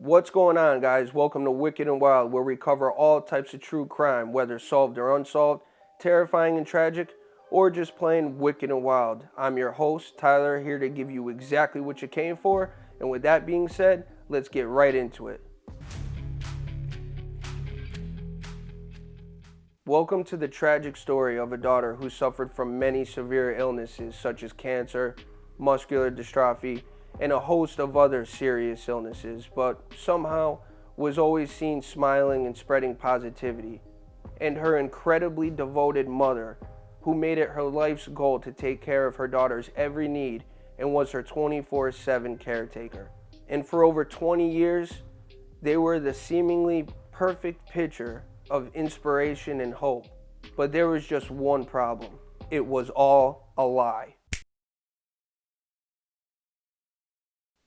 What's going on, guys? Welcome to Wicked and Wild, where we cover all types of true crime, whether solved or unsolved, terrifying and tragic, or just plain wicked and wild. I'm your host, Tyler, here to give you exactly what you came for. And with that being said, let's get right into it. Welcome to the tragic story of a daughter who suffered from many severe illnesses such as cancer, muscular dystrophy, and a host of other serious illnesses, but somehow was always seen smiling and spreading positivity. And her incredibly devoted mother, who made it her life's goal to take care of her daughter's every need and was her 24/7 caretaker. And for over 20 years, they were the seemingly perfect picture of inspiration and hope. But there was just one problem. It was all a lie.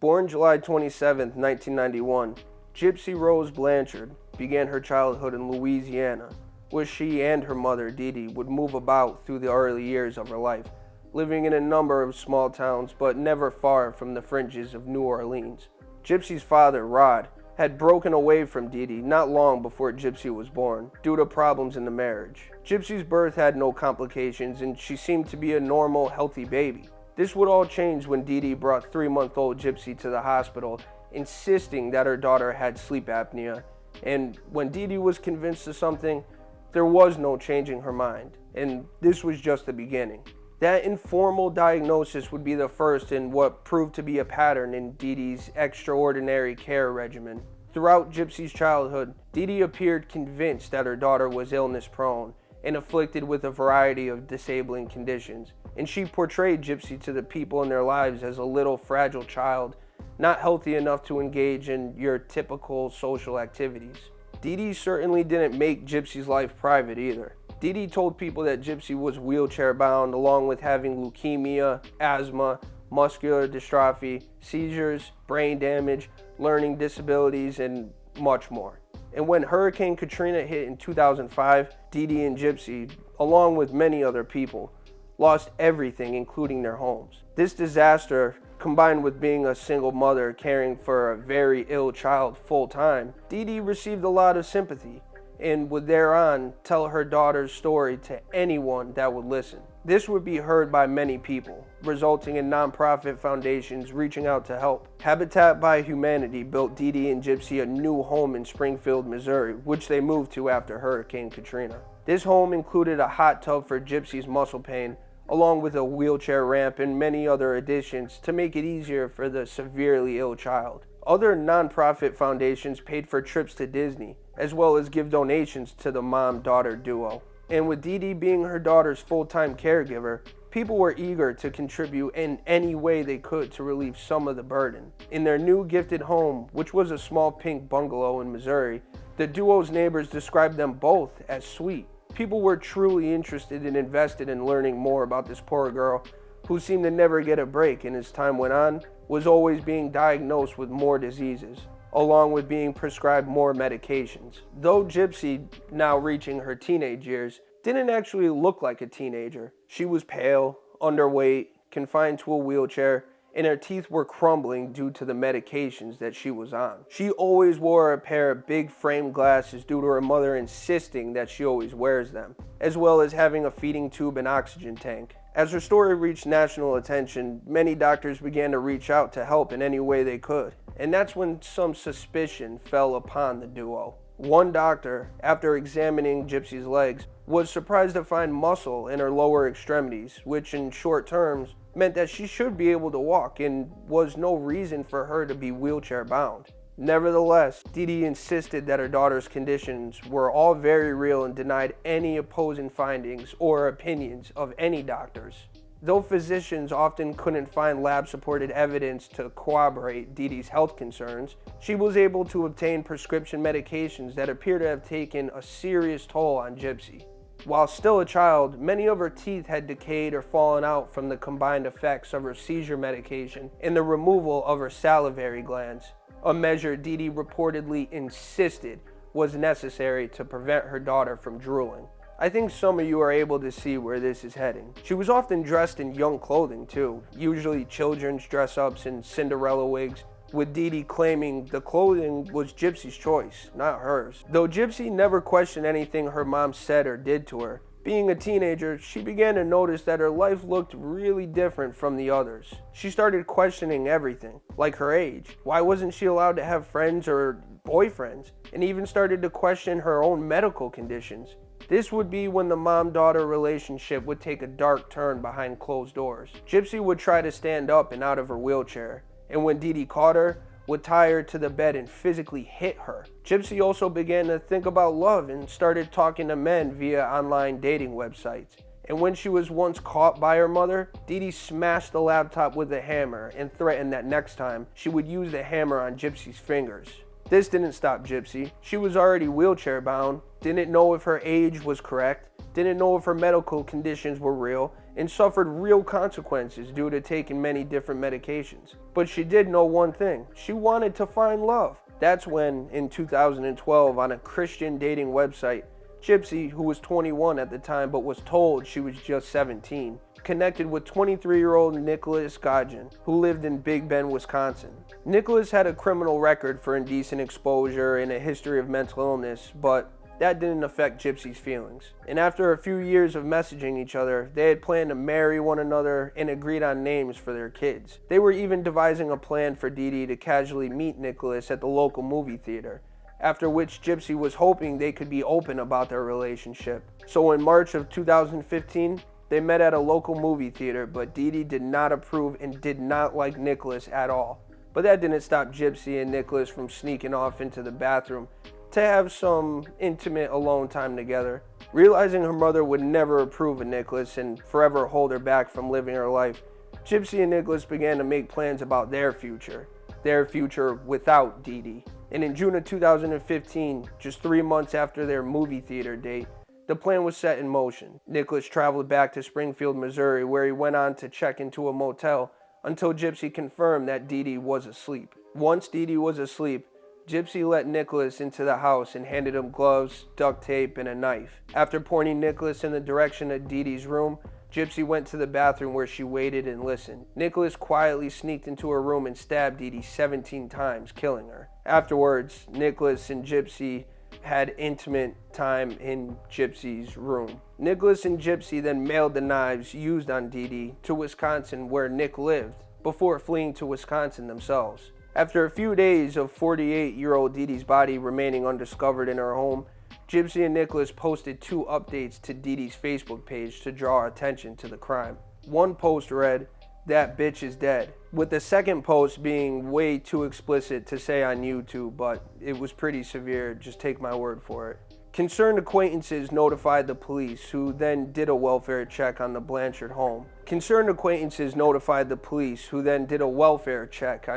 Born July 27, 1991, Gypsy Rose Blanchard began her childhood in Louisiana, where she and her mother, Dee Dee, would move about through the early years of her life, living in a number of small towns but never far from the fringes of New Orleans. Gypsy's father, Rod, had broken away from Dee Dee not long before Gypsy was born, due to problems in the marriage. Gypsy's birth had no complications and she seemed to be a normal, healthy baby. This would all change when Dee Dee brought 3-month-old Gypsy to the hospital, insisting that her daughter had sleep apnea. And when Dee Dee was convinced of something, there was no changing her mind. And this was just the beginning. That informal diagnosis would be the first in what proved to be a pattern in Dee Dee's extraordinary care regimen. Throughout Gypsy's childhood, Dee Dee appeared convinced that her daughter was illness-prone and afflicted with a variety of disabling conditions, and she portrayed Gypsy to the people in their lives as a little fragile child, not healthy enough to engage in your typical social activities. Dee Dee certainly didn't make Gypsy's life private either. Dee Dee told people that Gypsy was wheelchair-bound, along with having leukemia, asthma, muscular dystrophy, seizures, brain damage, learning disabilities, and much more. And when Hurricane Katrina hit in 2005, Dee Dee and Gypsy, along with many other people, lost everything, including their homes. This disaster, combined with being a single mother caring for a very ill child full-time, Dee Dee received a lot of sympathy and would thereon tell her daughter's story to anyone that would listen. This would be heard by many people, resulting in nonprofit foundations reaching out to help. Habitat by Humanity built Dee Dee and Gypsy a new home in Springfield, Missouri, which they moved to after Hurricane Katrina. This home included a hot tub for Gypsy's muscle pain, along with a wheelchair ramp and many other additions to make it easier for the severely ill child. Other nonprofit foundations paid for trips to Disney, as well as give donations to the mom-daughter duo. And with Dee Dee being her daughter's full-time caregiver, people were eager to contribute in any way they could to relieve some of the burden. In their new gifted home, which was a small pink bungalow in Missouri, the duo's neighbors described them both as sweet. People were truly interested and invested in learning more about this poor girl who seemed to never get a break, and as time went on, was always being diagnosed with more diseases, along with being prescribed more medications. Though Gypsy, now reaching her teenage years, didn't actually look like a teenager. She was pale, underweight, confined to a wheelchair, and her teeth were crumbling due to the medications that she was on. She always wore a pair of big frame glasses due to her mother insisting that she always wears them, as well as having a feeding tube and oxygen tank. As her story reached national attention, many doctors began to reach out to help in any way they could. And that's when some suspicion fell upon the duo. One doctor, after examining Gypsy's legs, was surprised to find muscle in her lower extremities, which in short terms meant that she should be able to walk and was no reason for her to be wheelchair bound. Nevertheless, Dee Dee insisted that her daughter's conditions were all very real and denied any opposing findings or opinions of any doctors. Though physicians often couldn't find lab-supported evidence to corroborate Dee Dee's health concerns, she was able to obtain prescription medications that appear to have taken a serious toll on Gypsy. While still a child, many of her teeth had decayed or fallen out from the combined effects of her seizure medication and the removal of her salivary glands, a measure Dee Dee reportedly insisted was necessary to prevent her daughter from drooling. I think some of you are able to see where this is heading. She was often dressed in young clothing too, usually children's dress-ups and Cinderella wigs, with Dee Dee claiming the clothing was Gypsy's choice, not hers. Though Gypsy never questioned anything her mom said or did to her, being a teenager, she began to notice that her life looked really different from the others. She started questioning everything, like her age. Why wasn't she allowed to have friends or boyfriends? And even started to question her own medical conditions. This would be when the mom-daughter relationship would take a dark turn behind closed doors. Gypsy would try to stand up and out of her wheelchair, and when Dee Dee caught her, would tie her to the bed and physically hit her. Gypsy also began to think about love and started talking to men via online dating websites. And when she was once caught by her mother, Dee Dee smashed the laptop with a hammer and threatened that next time she would use the hammer on Gypsy's fingers. This didn't stop Gypsy. She was already wheelchair bound, didn't know if her age was correct, didn't know if her medical conditions were real, and suffered real consequences due to taking many different medications. But she did know one thing: she wanted to find love. That's when, in 2012, on a Christian dating website, Gypsy, who was 21 at the time but was told she was just 17, connected with 23-year-old Nicholas Godgen, who lived in Big Bend, Wisconsin. Nicholas had a criminal record for indecent exposure and a history of mental illness, but that didn't affect Gypsy's feelings. And after a few years of messaging each other, they had planned to marry one another and agreed on names for their kids. They were even devising a plan for Dee Dee to casually meet Nicholas at the local movie theater, after which Gypsy was hoping they could be open about their relationship. So in March of 2015, they met at a local movie theater, but Dee Dee did not approve and did not like Nicholas at all. But that didn't stop Gypsy and Nicholas from sneaking off into the bathroom to have some intimate alone time together. Realizing her mother would never approve of Nicholas and forever hold her back from living her life, Gypsy and Nicholas began to make plans about their future without Dee Dee. And in June of 2015, just 3 months after their movie theater date, the plan was set in motion. Nicholas traveled back to Springfield, Missouri, where he went on to check into a motel until Gypsy confirmed that Dee Dee was asleep. Once Dee Dee was asleep, Gypsy let Nicholas into the house and handed him gloves, duct tape, and a knife. After pointing Nicholas in the direction of Dee Dee's room, Gypsy went to the bathroom where she waited and listened. Nicholas quietly sneaked into her room and stabbed Dee Dee 17 times, killing her. Afterwards, Nicholas and Gypsy had intimate time in Gypsy's room. Nicholas and Gypsy then mailed the knives used on Dee Dee to Wisconsin, where Nick lived, before fleeing to Wisconsin themselves. After a few days of 48-year-old Dee Dee's body remaining undiscovered in her home, Gypsy and Nicholas posted 2 updates to Dee Dee's Facebook page to draw attention to the crime. One post read, "That bitch is dead," with the second post being way too explicit to say on YouTube, but it was pretty severe, just take my word for it. Concerned acquaintances notified the police, who then did a welfare check on the Blanchard home.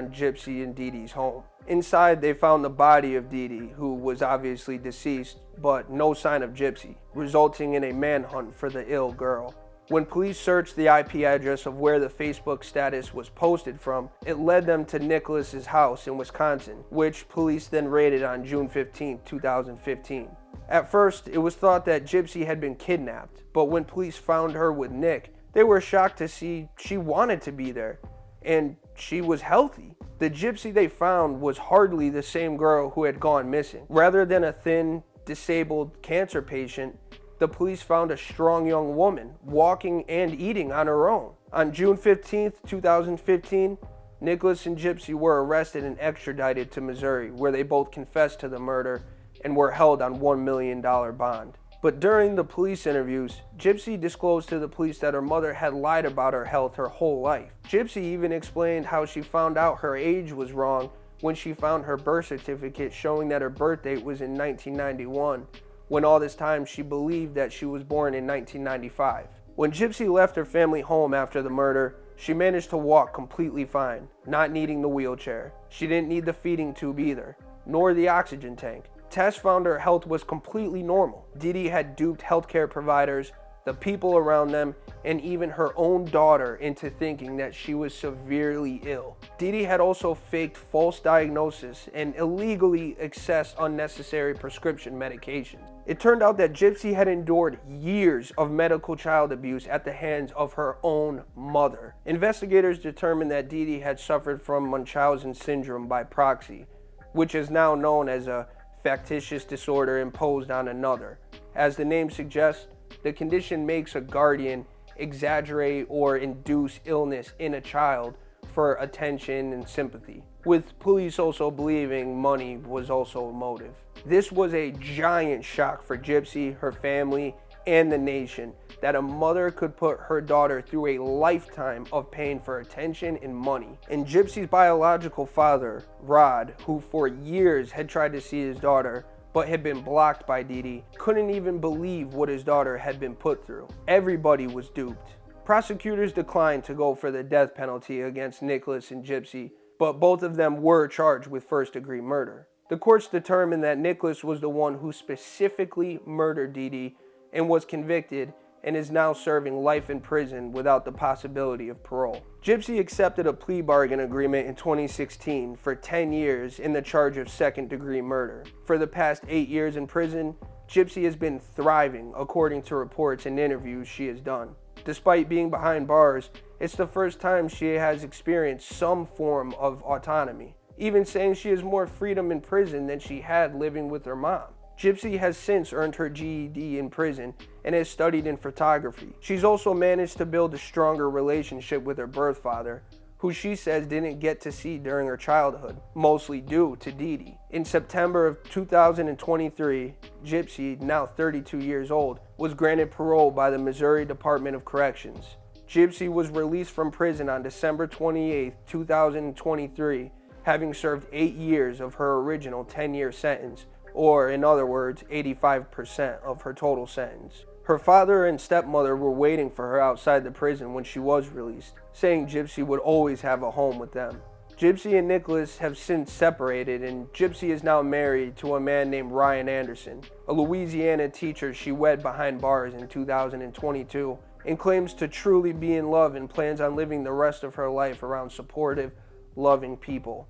Gypsy and Dee Dee's home. Inside, they found the body of Dee Dee, who was obviously deceased, but no sign of Gypsy, resulting in a manhunt for the ill girl. When police searched the IP address of where the Facebook status was posted from, it led them to Nicholas's house in Wisconsin, which police then raided on June 15, 2015. At first, it was thought that Gypsy had been kidnapped, but when police found her with Nick, they were shocked to see she wanted to be there, and she was healthy. The Gypsy they found was hardly the same girl who had gone missing. Rather than a thin, disabled cancer patient, the police found a strong young woman, walking and eating on her own. On June 15, 2015, Nicholas and Gypsy were arrested and extradited to Missouri, where they both confessed to the murder and were held on $1 million bond. But during the police interviews, Gypsy disclosed to the police that her mother had lied about her health her whole life. Gypsy even explained how she found out her age was wrong when she found her birth certificate showing that her birth date was in 1991, when all this time she believed that she was born in 1995. When Gypsy left her family home after the murder, she managed to walk completely fine, not needing the wheelchair. She didn't need the feeding tube either, nor the oxygen tank. Tests found her health was completely normal. Dee Dee had duped healthcare providers, the people around them, and even her own daughter into thinking that she was severely ill. Dee Dee had also faked false diagnosis and illegally accessed unnecessary prescription medications. It turned out that Gypsy had endured years of medical child abuse at the hands of her own mother. Investigators determined that Dee Dee had suffered from Munchausen syndrome by proxy, which is now known as a factitious disorder imposed on another. As the name suggests, the condition makes a guardian exaggerate or induce illness in a child for attention and sympathy, with police also believing money was also a motive. This was a giant shock for Gypsy, her family, and the nation, that a mother could put her daughter through a lifetime of paying for attention and money. And Gypsy's biological father, Rod, who for years had tried to see his daughter but had been blocked by Dee Dee, couldn't even believe what his daughter had been put through. Everybody was duped. Prosecutors declined to go for the death penalty against Nicholas and Gypsy, but both of them were charged with first-degree murder. The courts determined that Nicholas was the one who specifically murdered Dee Dee and was convicted and is now serving life in prison without the possibility of parole. Gypsy accepted a plea bargain agreement in 2016 for 10 years in the charge of second-degree murder. For the past 8 years in prison, Gypsy has been thriving, according to reports and interviews she has done. Despite being behind bars, it's the first time she has experienced some form of autonomy, even saying she has more freedom in prison than she had living with her mom. Gypsy has since earned her GED in prison and has studied in photography. She's also managed to build a stronger relationship with her birth father, who she says didn't get to see during her childhood, mostly due to Dee Dee. In September of 2023, Gypsy, now 32 years old, was granted parole by the Missouri Department of Corrections. Gypsy was released from prison on December 28, 2023, having served 8 years of her original 10-year sentence, or in other words, 85% of her total sentence. Her father and stepmother were waiting for her outside the prison when she was released, saying Gypsy would always have a home with them. Gypsy and Nicholas have since separated, and Gypsy is now married to a man named Ryan Anderson, a Louisiana teacher she wed behind bars in 2022, and claims to truly be in love and plans on living the rest of her life around supportive, loving people.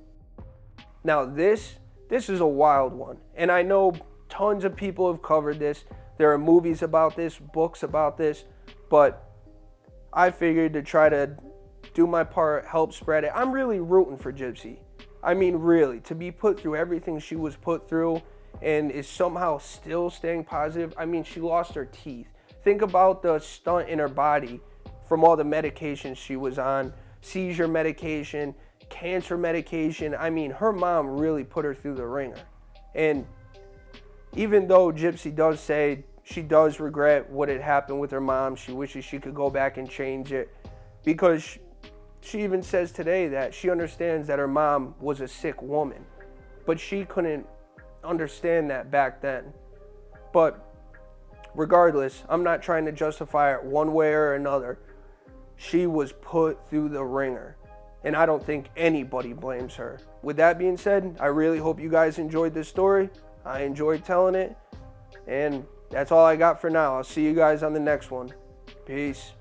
Now this is a wild one, and I know tons of people have covered this. There are movies about this, books about this, but I figured to try to do my part, help spread it. I'm really rooting for Gypsy. I mean, really, to be put through everything she was put through and is somehow still staying positive. I mean, she lost her teeth. Think about the stunt in her body from all the medications she was on, seizure medication, cancer medication. I mean, her mom really put her through the ringer. And even though Gypsy does say she does regret what had happened with her mom, she wishes she could go back and change it, because she even says today that she understands that her mom was a sick woman, but she couldn't understand that back then. But regardless, I'm not trying to justify it one way or another. She was put through the ringer, and I don't think anybody blames her. With that being said, I really hope you guys enjoyed this story. I enjoyed telling it, and that's all I got for now. I'll see you guys on the next one. Peace.